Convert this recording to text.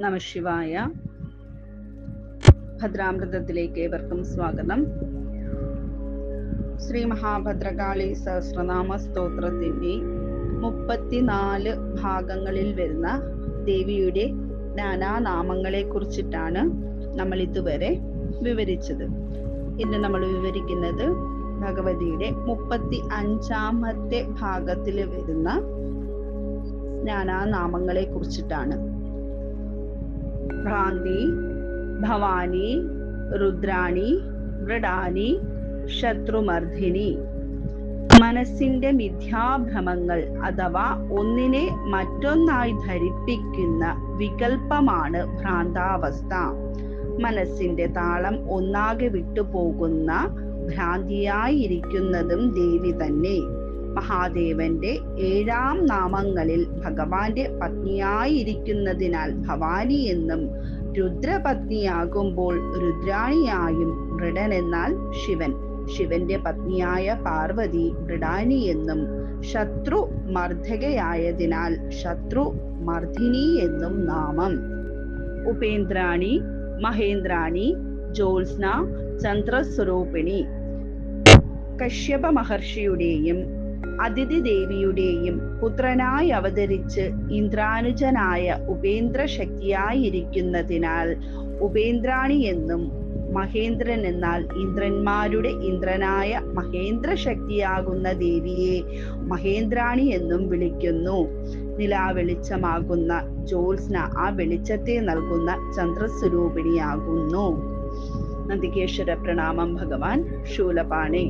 നമഃശിവായ. ഭദ്രാമൃതത്തിലേക്ക് ഏവർക്കും സ്വാഗതം. ശ്രീ മഹാഭദ്രകാളി സഹസ്രനാമ സ്തോത്രത്തിന്റെ 34 ഭാഗങ്ങളിൽ വരുന്ന ദേവിയുടെ നാനാനാമങ്ങളെ കുറിച്ചിട്ടാണ് നമ്മൾ ഇതുവരെ വിവരിച്ചത്. ഇന്ന് നമ്മൾ വിവരിക്കുന്നത് ഭഗവതിയുടെ 35ാമത്തെ ഭാഗത്തിൽ വരുന്ന നാനാനാമങ്ങളെ കുറിച്ചിട്ടാണ്. ഭ്രാന്തി, ഭവാനി, രുദ്രാണി, മൃഡാനി, ശത്രുമർദ്ദിനി. മനസ്സിന്റെ മിഥ്യാഭ്രമങ്ങൾ അഥവാ ഒന്നിനെ മറ്റൊന്നായി ധരിപ്പിക്കുന്ന വികൽപ്പമാണ് ഭ്രാന്താവസ്ഥ. മനസ്സിന്റെ താളം ഒന്നാകെ വിട്ടുപോകുന്ന ഭ്രാന്തിയായിരിക്കുന്നതും ദേവി തന്നെ. മഹാദേവന്റെ 7 നാമങ്ങളിൽ ഭഗവാന്റെ പത്നിയായിരിക്കുന്നതിനാൽ ഭവാനി എന്നും, രുദ്രപത്നിയാകുമ്പോൾ രുദ്രാണിയായും, മൃഡൻ എന്നാൽ ശിവൻ, ശിവന്റെ പത്നിയായ പാർവതി മൃഡാനി എന്നും, ശത്രു മർദ്ദകയായതിനാൽ ശത്രു മർദ്ദിനി എന്നും നാമം. ഉപേന്ദ്രാണി, മഹേന്ദ്രാണി, ജ്യോത്സ്ന, ചന്ദ്രസ്വരൂപിണി. കശ്യപ മഹർഷിയുടെയും അതിഥി ദേവിയുടെയും പുത്രനായി അവതരിച്ച് ഇന്ദ്രാനുജനായ ഉപേന്ദ്ര ശക്തിയായിരിക്കുന്നതിനാൽ ഉപേന്ദ്രാണി എന്നും, മഹേന്ദ്രൻ എന്നാൽ ഇന്ദ്രന്മാരുടെ ഇന്ദ്രനായ മഹേന്ദ്ര ശക്തിയാകുന്ന ദേവിയെ മഹേന്ദ്രാണി എന്നും വിളിക്കുന്നു. നിലാവെളിച്ചമാകുന്ന ജ്യോത്സ്ന ആ വെളിച്ചത്തെ നൽകുന്ന ചന്ദ്രസ്വരൂപിണിയാകുന്നു. നന്ദികേശ്വര പ്രണാമം. ഭഗവാൻ ശൂലപാണി.